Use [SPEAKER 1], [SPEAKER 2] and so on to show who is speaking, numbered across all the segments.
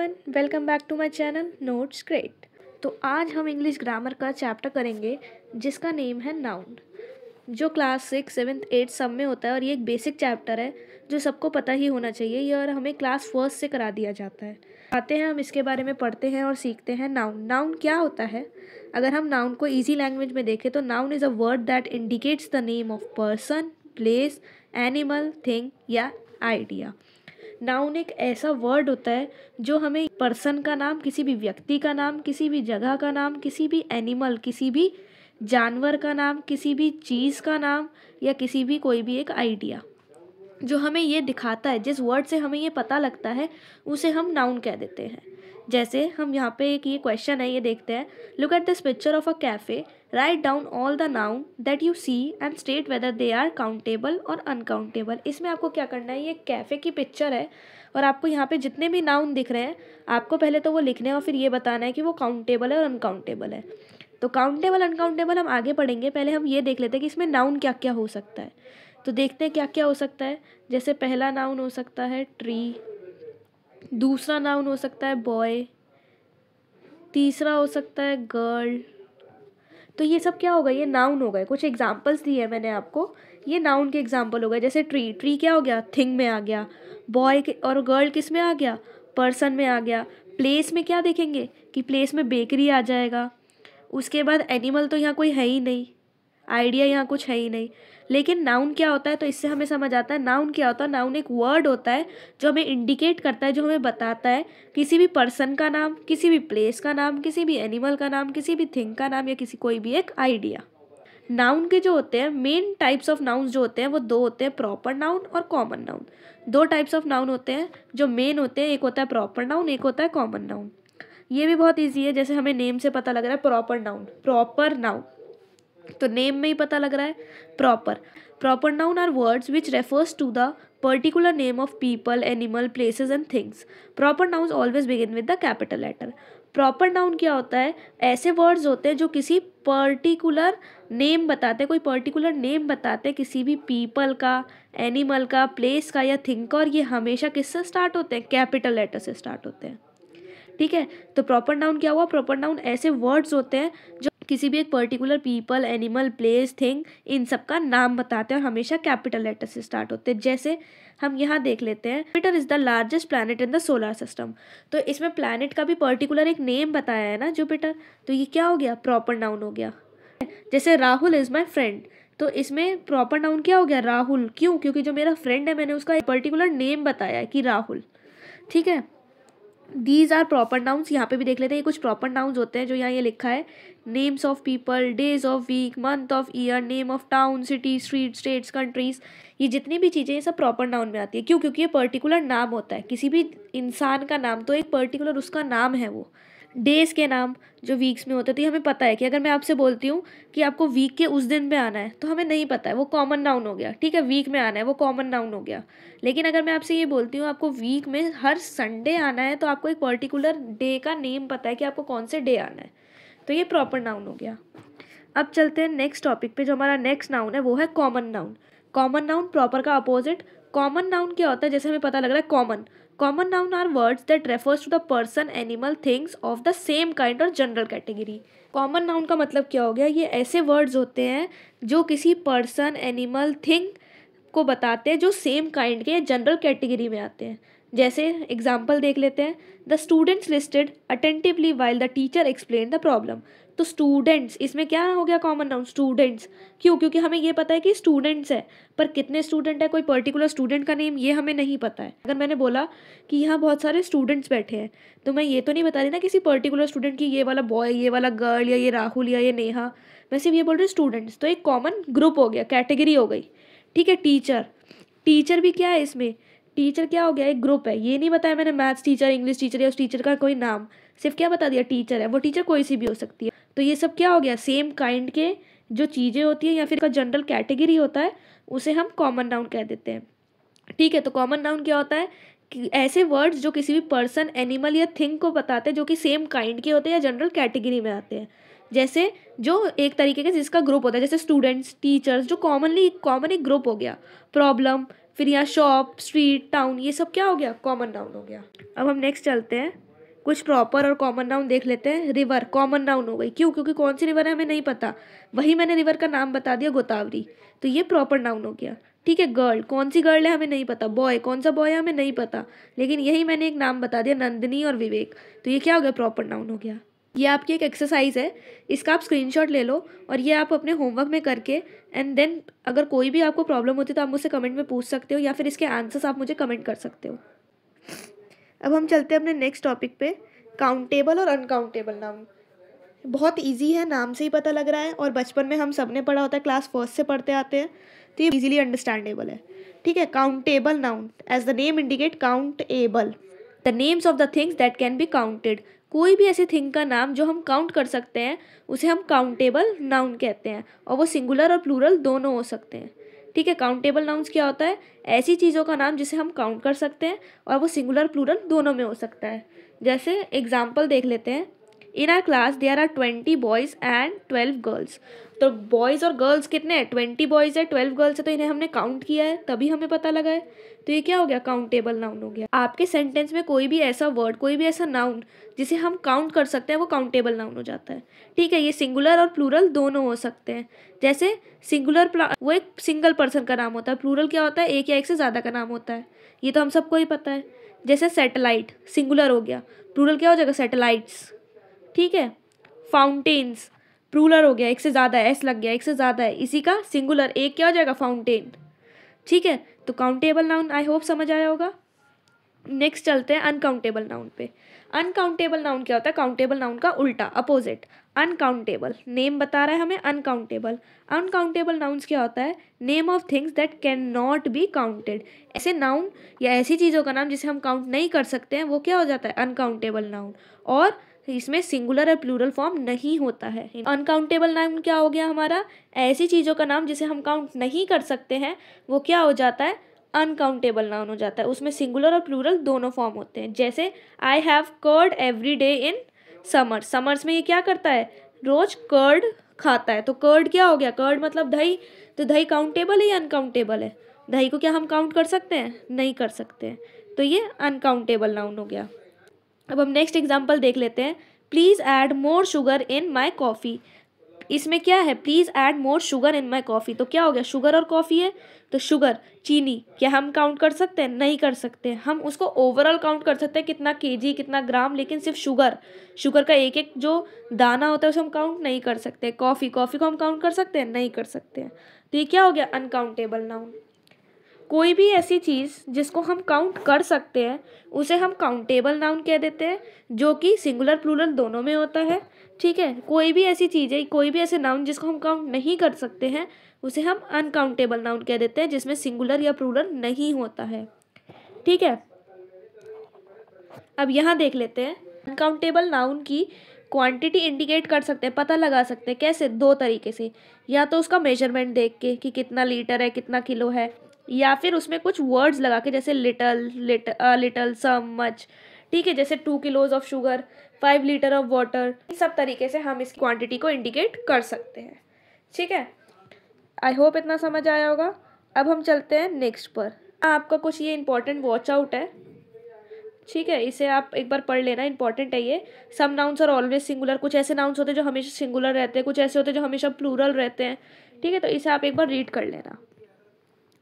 [SPEAKER 1] Everyone, welcome back to my channel notes great. तो आज हम इंग्लिश ग्रामर का चैप्टर करेंगे जिसका नेम है नाउन, जो क्लास 6, 7, 8 सब में होता है। और ये एक बेसिक चैप्टर है जो सबको पता ही होना चाहिए। ये और हमें क्लास फर्स्ट से करा दिया जाता है। आते हैं हम इसके बारे में पढ़ते हैं और सीखते हैं। नाउन क्या होता है? अगर हम नाउन को ईजी लैंग्वेज में देखें तो noun is a word that indicates the name of person, place, animal, thing या आइडिया। नाउन एक ऐसा वर्ड होता है जो हमें पर्सन का नाम, किसी भी व्यक्ति का नाम, किसी भी जगह का नाम, किसी भी एनिमल, किसी भी जानवर का नाम, किसी भी चीज़ का नाम या किसी भी कोई भी एक आइडिया जो हमें ये दिखाता है, जिस वर्ड से हमें ये पता लगता है उसे हम नाउन कह देते हैं। जैसे हम यहाँ पे एक ये क्वेश्चन है, ये देखते हैं। Look at this picture of a cafe, write down all the noun that you see and state whether they are countable और अनकाउंटेबल। इसमें आपको क्या करना है, ये कैफ़े की पिक्चर है और आपको यहाँ पे जितने भी नाउन दिख रहे हैं आपको पहले तो वो लिखने हैं और फिर ये बताना है कि वो काउंटेबल है और अनकाउंटेबल है। तो काउंटेबल अनकाउंटेबल हम आगे पढ़ेंगे, पहले हम ये देख लेते हैं कि इसमें नाउन क्या क्या हो सकता है। तो देखते हैं क्या क्या हो सकता है। जैसे पहला नाउन हो सकता है ट्री, दूसरा नाउन हो सकता है बॉय, तीसरा हो सकता है गर्ल। तो ये सब क्या होगा, ये नाउन हो गए। कुछ एग्जांपल्स दिए मैंने आपको, ये नाउन के एग्जांपल हो गए। जैसे ट्री क्या हो गया, थिंग में आ गया। बॉय और गर्ल किस में आ गया, पर्सन में आ गया। प्लेस में क्या देखेंगे कि प्लेस में बेकरी आ जाएगा। उसके बाद एनिमल तो यहाँ कोई है ही नहीं, आइडिया यहाँ कुछ है ही नहीं। लेकिन नाउन क्या होता है, तो इससे हमें समझ आता है नाउन क्या होता है। नाउन एक वर्ड होता है जो हमें इंडिकेट करता है, जो हमें बताता है किसी भी पर्सन का नाम, किसी भी प्लेस का नाम, किसी भी एनिमल का नाम, किसी भी थिंग का नाम या किसी कोई भी एक आइडिया। नाउन के जो होते हैं मेन टाइप्स ऑफ नाउन जो होते हैं वो दो होते हैं, प्रॉपर नाउन और कॉमन नाउन। दो टाइप्स ऑफ नाउन होते हैं जो मेन होते हैं, एक होता है प्रॉपर नाउन, एक होता है कॉमन नाउन। ये भी बहुत ईजी है, जैसे हमें नेम से पता लग रहा है प्रॉपर नाउन, तो नेम में ही पता लग रहा है proper noun are words which refers to the particular name of people, animal, places and things. Proper nouns always begin with the capital letter. Proper noun क्या होता है, ऐसे वर्ड्स होते हैं जो किसी पर्टिकुलर नेम बताते हैं, कोई पर्टिकुलर नेम बताते हैं किसी भी पीपल का, एनिमल का, प्लेस का या थिंग का, और ये हमेशा किससे स्टार्ट होते हैं, कैपिटल लेटर से स्टार्ट होते हैं। ठीक है, तो प्रॉपर नाउन क्या हुआ, प्रॉपर नाउन ऐसे वर्ड्स होते हैं जो किसी भी एक particular people, animal, place, thing, इन सब का नाम बताते हैं और हमेशा कैपिटल लेटर से स्टार्ट होते हैं। जैसे हम यहाँ देख लेते हैं, Jupiter is the largest planet in the solar system. तो इसमें प्लैनेट का भी पर्टिकुलर एक नेम बताया है ना, जुपिटर, तो ये क्या हो गया, प्रॉपर नाउन हो गया। जैसे राहुल इज माई फ्रेंड, तो इसमें प्रॉपर नाउन क्या हो गया, राहुल। क्यों, क्योंकि जो मेरा फ्रेंड है मैंने उसका एक पर्टिकुलर नेम बताया है कि राहुल। ठीक है, दीज आर प्रॉपर नाउन्स। यहाँ पे भी देख लेते हैं, ये कुछ प्रॉपर नाउन्स होते हैं जो यहाँ ये लिखा है। Names of people, days of week, month of year, name of town, city, street, states, countries, ये जितनी भी चीज़ें ये सब प्रॉपर नाउन में आती है। क्यों, क्योंकि ये पर्टिकुलर नाम होता है किसी भी इंसान का नाम, तो एक पर्टिकुलर उसका नाम है वो। डेज के नाम जो वीक्स में होते हैं, तो ये हमें पता है कि अगर मैं आपसे बोलती हूँ कि आपको वीक के उस दिन पे आना है तो हमें नहीं पता है, वो कॉमन नाउन हो गया। ठीक है, वीक में आना है वो कॉमन नाउन हो गया। लेकिन अगर मैं आपसे ये बोलती हूँ आपको वीक में हर संडे आना है, तो आपको एक पर्टिकुलर डे का नेम पता है कि आपको कौन से डे आना है, तो ये प्रॉपर नाउन हो गया। अब चलते हैं नेक्स्ट टॉपिक पे। जो हमारा नेक्स्ट नाउन है वो है common noun. Common noun proper का अपोजिट। कॉमन नाउन क्या होता है, जैसे हमें पता लग रहा है common noun are words that refers to the person, animal, things of the same kind और जनरल कैटेगरी। कॉमन नाउन का मतलब क्या हो गया, ये ऐसे वर्ड्स होते हैं जो किसी पर्सन, एनिमल, थिंग को बताते हैं जो सेम काइंड के जनरल कैटेगरी में आते हैं। जैसे एग्जाम्पल देख लेते हैं, the students listed attentively while the teacher explain the problem. तो स्टूडेंट्स, इसमें क्या हो गया कॉमन नाउन, स्टूडेंट्स। क्यों, क्योंकि हमें ये पता है कि स्टूडेंट्स है, पर कितने स्टूडेंट है, कोई पर्टिकुलर स्टूडेंट का नेम ये हमें नहीं पता है। अगर मैंने बोला कि यहाँ बहुत सारे स्टूडेंट्स बैठे हैं, तो मैं ये तो नहीं बता रही ना किसी पर्टिकुलर स्टूडेंट की, ये वाला बॉय, ये वाला गर्ल, या ये राहुल, या ये नेहा। मैं सिर्फ ये बोल रही हूँ स्टूडेंट्स, तो एक कॉमन ग्रुप हो गया, कैटेगरी हो गई। ठीक है, टीचर भी क्या है इसमें, टीचर क्या हो गया, एक ग्रुप है। ये नहीं बताया मैंने मैथ्स टीचर, इंग्लिश टीचर या उस टीचर का कोई नाम, सिर्फ क्या बता दिया, टीचर है। वो टीचर कोई सी भी हो सकती है। तो ये सब क्या हो गया, सेम काइंड के जो चीज़ें होती हैं या फिर का जनरल कैटेगरी होता है, उसे हम कॉमन नाउन कह देते हैं। ठीक है, तो कॉमन नाउन क्या होता है कि ऐसे वर्ड्स जो किसी भी पर्सन, एनिमल या थिंग को बताते हैं जो कि सेम काइंड के होते हैं या जनरल कैटेगरी में आते हैं। जैसे जो एक तरीके के जिसका ग्रुप होता है, जैसे स्टूडेंट्स, टीचर्स, जो कॉमन एक ग्रुप हो गया। प्रॉब्लम, फिर यहाँ शॉप, स्ट्रीट, टाउन, ये सब क्या हो गया, कॉमन नाउन हो गया। अब हम नेक्स्ट चलते हैं। कुछ प्रॉपर और कॉमन नाउन देख लेते हैं। रिवर कॉमन नाउन हो गई, क्यों? क्योंकि कौन सी रिवर है हमें नहीं पता, वही मैंने रिवर का नाम बता दिया, गोदावरी, तो ये प्रॉपर नाउन हो गया। ठीक है, गर्ल कौन सी गर्ल है हमें नहीं पता, बॉय कौन सा बॉय है हमें नहीं पता, लेकिन यही मैंने एक नाम बता दिया, नंदिनी और विवेक, तो ये क्या हो गया? प्रॉपर नाउन हो गया। ये आपकी एक एक्सरसाइज है, इसका आप स्क्रीनशॉट ले लो और ये आप अपने होमवर्क में करके एंड देन अगर कोई भी आपको प्रॉब्लम होती है तो आप मुझसे कमेंट में पूछ सकते हो या फिर इसके आंसर्स आप मुझे कमेंट कर सकते हो। अब हम चलते हैं अपने नेक्स्ट टॉपिक पे, काउंटेबल और अनकाउंटेबल नाउन। बहुत इजी है, नाम से ही पता लग रहा है और बचपन में हम सब ने पढ़ा होता है, क्लास फर्स्ट से पढ़ते आते हैं, तो ये इजीली अंडरस्टैंडेबल है। ठीक है, countable noun as the name indicate countable, the names of the things that can be counted. कोई भी ऐसी थिंग का नाम जो हम काउंट कर सकते हैं उसे हम काउंटेबल नाउन कहते हैं, और वो सिंगुलर और प्लूरल दोनों हो सकते हैं। ठीक है, काउंटेबल नाउन्स क्या होता है? ऐसी चीज़ों का नाम जिसे हम काउंट कर सकते हैं और वो सिंगुलर प्लूरल दोनों में हो सकता है। जैसे एग्जाम्पल देख लेते हैं, in our class there are 20 boys and 12 girls. तो बॉयज़ और गर्ल्स कितने हैं? 20 बॉयज़ है, 12 गर्ल्स है, तो इन्हें हमने काउंट किया है तभी हमें पता लगा है, तो ये क्या हो गया? काउंटेबल नाउन हो गया। आपके सेंटेंस में कोई भी ऐसा वर्ड, कोई भी ऐसा नाउन जिसे हम काउंट कर सकते हैं वो काउंटेबल नाउन हो जाता है। ठीक है, ये सिंगुलर और प्लूरल दोनों हो सकते हैं। जैसे सिंगुलर वो एक सिंगल पर्सन का नाम होता है, प्लूरल क्या होता है? एक या एक से ज़्यादा का नाम होता है, ये तो हम सबको ही पता है। जैसे सैटेलाइट सिंगुलर हो गया, प्लूरल क्या हो जाएगा? सैटेलाइट्स। ठीक है, फाउंटेन्स प्लूरल हो गया, एक से ज़्यादा है, एस लग गया, एक से ज़्यादा है, इसी का सिंगुलर एक क्या हो जाएगा? फाउंटेन। ठीक है, तो काउंटेबल नाउन आई होप समझ आया होगा। नेक्स्ट चलते हैं अनकाउंटेबल नाउन पे। अनकाउंटेबल नाउन क्या होता है? काउंटेबल नाउन का उल्टा, अपोजिट। अनकाउंटेबल नेम बता रहा है हमें, अनकाउंटेबल। अनकाउंटेबल नाउन्स क्या होता है? Name of things that can not be counted. ऐसे नाउन या ऐसी चीज़ों का नाम जिसे हम काउंट नहीं कर सकते हैं वो क्या हो जाता है? अनकाउंटेबल नाउन, और इसमें सिंगुलर और प्लूरल फॉर्म नहीं होता है। अनकाउंटेबल नाउन क्या हो गया हमारा? ऐसी चीज़ों का नाम जिसे हम काउंट नहीं कर सकते हैं वो क्या हो जाता है? अनकाउंटेबल नाउन हो जाता है। उसमें सिंगुलर और प्लूरल दोनों फॉर्म होते हैं। जैसे I have curd every day in summer, summers में ये क्या करता है? रोज कर्ड खाता है, तो कर्ड क्या हो गया? कर्ड मतलब दही, तो दही काउंटेबल है या अनकाउंटेबल है? दही को क्या हम काउंट कर सकते हैं? नहीं कर सकते हैं, तो ये अनकाउंटेबल नाउन हो गया। अब हम नेक्स्ट एग्जाम्पल देख लेते हैं, please add more sugar in my coffee. इसमें क्या है? Please add more sugar in my coffee, तो क्या हो गया? शुगर और कॉफ़ी है, तो शुगर चीनी क्या हम काउंट कर सकते हैं? नहीं कर सकते हैं। हम उसको ओवरऑल काउंट कर सकते हैं, कितना केजी कितना ग्राम, लेकिन सिर्फ शुगर का एक एक जो दाना होता है उसे हम काउंट नहीं कर सकते। कॉफ़ी को हम काउंट कर सकते हैं? नहीं कर सकते हैं, तो ये क्या हो गया? Uncountable noun. कोई भी ऐसी चीज़ जिसको हम काउंट कर सकते हैं उसे हम काउंटेबल नाउन कह देते हैं, जो कि सिंगुलर प्लूरल दोनों में होता है। ठीक है, कोई भी ऐसी चीज़ है, कोई भी ऐसे नाउन जिसको हम काउंट नहीं कर सकते हैं उसे हम अनकाउंटेबल नाउन कह देते हैं, जिसमें सिंगुलर या प्लूरल नहीं होता है। ठीक है, अब यहाँ देख लेते हैं, अनकाउंटेबल नाउन की क्वांटिटी इंडिकेट कर सकते हैं, पता लगा सकते हैं। कैसे? दो तरीके से, या तो उसका मेजरमेंट देख के कि कितना लीटर है, कितना किलो है, या फिर उसमें कुछ वर्ड्स लगा के, जैसे लिटल सम मच। ठीक है, जैसे 2 kilos of sugar, 5 litre of water, इन सब तरीके से हम इस क्वांटिटी को इंडिकेट कर सकते हैं। ठीक है, आई होप इतना समझ आया होगा। अब हम चलते हैं नेक्स्ट पर। आपका कुछ ये इंपॉर्टेंट वॉच आउट है, ठीक है, इसे आप एक बार पढ़ लेना, इंपॉर्टेंट है ये। Some nouns are always singular, कुछ ऐसे नाउन्स होते हैं जो हमेशा सिंगुलर रहते हैं, कुछ ऐसे होते हैं जो हमेशा प्लूरल रहते हैं। ठीक है, तो इसे आप एक बार रीड कर लेना।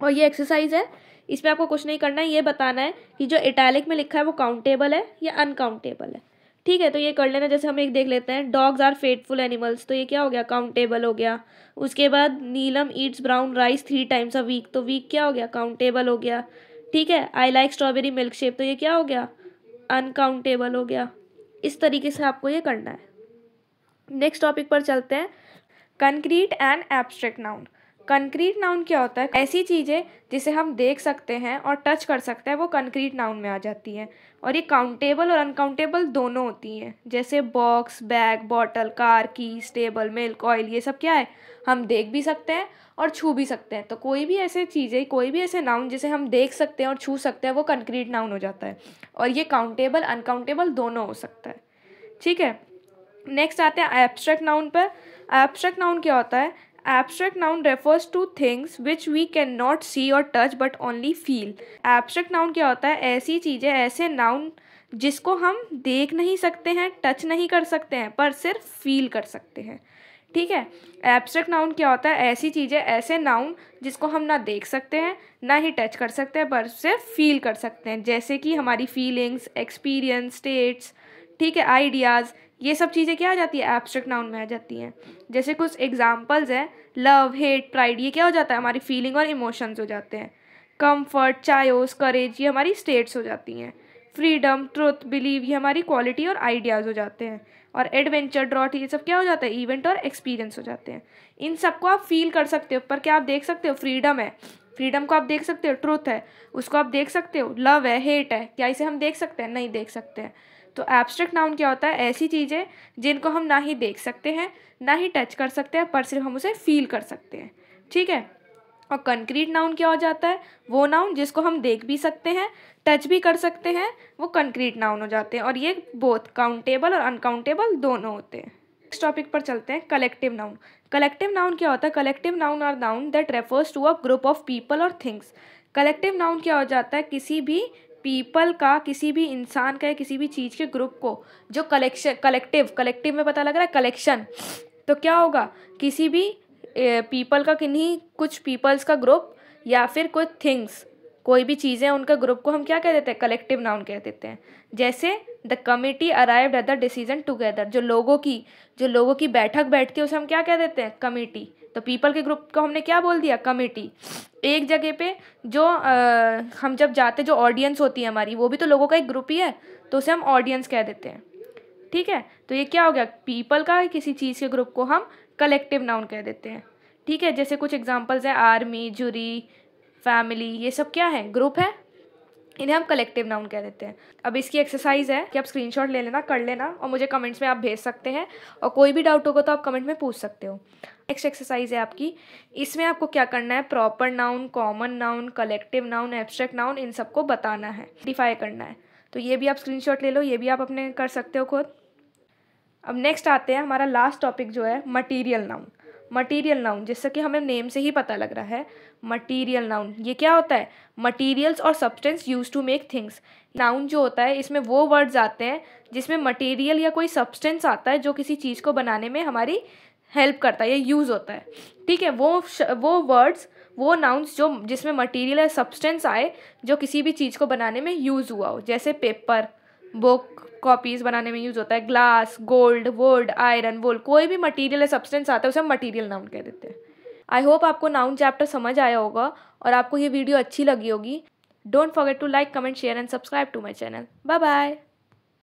[SPEAKER 1] और ये एक्सरसाइज है, इसमें आपको कुछ नहीं करना है, ये बताना है कि जो इटैलिक में लिखा है वो काउंटेबल है या अनकाउंटेबल है। ठीक है, तो ये कर लेना। जैसे हम एक देख लेते हैं, डॉग्स आर फेथफुल एनिमल्स, तो ये क्या हो गया? काउंटेबल हो गया। उसके बाद Neelam eats brown rice 3 times a week, तो वीक क्या हो गया? काउंटेबल हो गया। ठीक है, I like strawberry milk shake, तो ये क्या हो गया? अनकाउंटेबल हो गया। इस तरीके से आपको ये करना है। नेक्स्ट टॉपिक पर चलते हैं, concrete and abstract noun. Concrete noun क्या होता है? ऐसी चीज़ें जिसे हम देख सकते हैं और टच कर सकते हैं वो कंक्रीट नाउन में आ जाती हैं, और ये काउंटेबल और अनकाउंटेबल दोनों होती हैं। जैसे box, bag, bottle, car, keys, table, milk, oil, ये सब क्या है? हम देख भी सकते हैं और छू भी सकते हैं। तो कोई भी ऐसे चीज़ें, कोई भी ऐसे नाउन जिसे हम देख सकते हैं और छू सकते हैं वो कंक्रीट नाउन हो जाता है, और ये काउंटेबल अनकाउंटेबल दोनों हो सकता है। ठीक है, नेक्स्ट आते हैं एब्स्ट्रैक्ट नाउन पर। एब्स्ट्रैक्ट नाउन क्या होता है? Abstract noun refers to things which we can not see और touch but only feel. Abstract noun क्या होता है? ऐसी चीज़ें, ऐसे नाउन जिसको हम देख नहीं सकते हैं, टच नहीं कर सकते हैं, पर सिर्फ फील कर सकते हैं। ठीक है। एब्स्ट्रैक्ट नाउन क्या होता है? ऐसी चीज़ें, ऐसे नाउन जिसको हम ना देख सकते हैं ना ही टच कर सकते हैं, पर सिर्फ फील कर सकते हैं, जैसे कि हमारी फीलिंग्स, एक्सपीरियंस, स्टेट्स, ठीक है, आइडियाज़, ये सब चीज़ें क्या आ जाती है? एब्स्ट्रैक्ट नाउन में आ जाती हैं। जैसे कुछ एग्जाम्पल्स हैं, लव, हेट, प्राइड, ये क्या हो जाता है? हमारी फीलिंग और इमोशंस हो जाते हैं। कम्फर्ट, चायोस, करेज, ये हमारी स्टेट्स हो जाती हैं। फ्रीडम, ट्रुथ, बिलीव, ये हमारी क्वालिटी और आइडियाज़ हो जाते हैं। और एडवेंचर, ड्रॉट, ये सब क्या हो जाता है? इवेंट और एक्सपीरियंस हो जाते हैं। इन सबको आप फील कर सकते हो, पर क्या आप देख सकते हो? फ्रीडम है, फ्रीडम को आप देख सकते हो। ट्रुथ है, उसको आप देख सकते हो। लव है, हेट है, क्या इसे हम देख सकते हैं? नहीं देख सकते हैं। तो एब्स्ट्रैक्ट नाउन क्या होता है? ऐसी चीज़ें जिनको हम ना ही देख सकते हैं ना ही टच कर सकते हैं, पर सिर्फ हम उसे फील कर सकते हैं। ठीक है। और कंक्रीट नाउन क्या हो जाता है? वो नाउन जिसको हम देख भी सकते हैं, टच भी कर सकते हैं, वो कंक्रीट नाउन हो जाते हैं। और ये बोथ काउंटेबल और अनकाउंटेबल दोनों होते हैं। नेक्स्ट टॉपिक पर चलते हैं, कलेक्टिव नाउन। कलेक्टिव नाउन क्या होता है? Collective noun are noun that refers to a group of people और थिंग्स। कलेक्टिव नाउन क्या हो जाता है? किसी भी पीपल का, किसी भी इंसान का या किसी भी चीज़ के ग्रुप को जो कलेक्टिव में पता लग रहा है कलेक्शन, तो क्या होगा? किसी भी पीपल का, किन्हीं कुछ पीपल्स का ग्रुप या फिर कुछ थिंग्स, कोई भी चीज़ें, उनका ग्रुप को हम क्या कह देते हैं? कलेक्टिव नाउन कह देते हैं। जैसे the committee arrived at the decision together, जो लोगों की बैठक बैठती है उसे हम क्या कह देते हैं? कमिटी। तो पीपल के ग्रुप को हमने क्या बोल दिया? कमिटी। एक जगह पे जो हम जब जाते, जो ऑडियंस होती है हमारी, वो भी तो लोगों का एक ग्रुप ही है, तो उसे हम ऑडियंस कह देते हैं। ठीक है। तो ये क्या हो गया? पीपल का किसी चीज़ के ग्रुप को हम कलेक्टिव नाउन कह देते हैं। ठीक है। जैसे कुछ एग्जांपल्स हैं, आर्मी, जूरी, फैमिली, ये सब क्या है? ग्रुप है, इन्हें हम कलेक्टिव नाउन कह देते हैं। अब इसकी एक्सरसाइज है कि आप स्क्रीनशॉट ले लेना, कर लेना, और मुझे कमेंट्स में आप भेज सकते हैं, और कोई भी डाउट होगा तो आप कमेंट में पूछ सकते हो। नेक्स्ट एक्सरसाइज है आपकी, इसमें आपको क्या करना है? Proper noun, common noun, collective noun, abstract noun, इन सबको बताना है, डिफाई करना है। तो ये भी आप स्क्रीनशॉट ले लो, ये भी आप अपने कर सकते हो खुद। अब नेक्स्ट आते हैं, हमारा लास्ट टॉपिक जो है मटीरियल नाउन। मटीरियल नाउन, जैसा कि हमें नेम से ही पता लग रहा है, मटीरियल नाउन ये क्या होता है? मटीरियल्स और substance use to make things. Noun जो होता है, इसमें वो वर्ड्स आते हैं जिसमें मटीरियल या कोई सब्सटेंस आता है जो किसी चीज़ को बनाने में हमारी हेल्प करता है या यूज़ होता है। ठीक है। वो वर्ड्स, वो नाउन्स जो जिसमें मटीरियल या सब्सटेंस आए जो किसी भी चीज़ को बनाने में यूज़ हुआ हो, जैसे पेपर, बुक, कॉपीज़ बनाने में यूज़ होता है, ग्लास, गोल्ड, वुड, आयरन, वुल, कोई भी मटेरियल या सब्सटेंस आता है उसे हम मटेरियल नाउन कह देते हैं। आई होप आपको नाउन चैप्टर समझ आया होगा और आपको ये वीडियो अच्छी लगी होगी। Don't forget to like, comment, share and subscribe to my channel. Bye bye.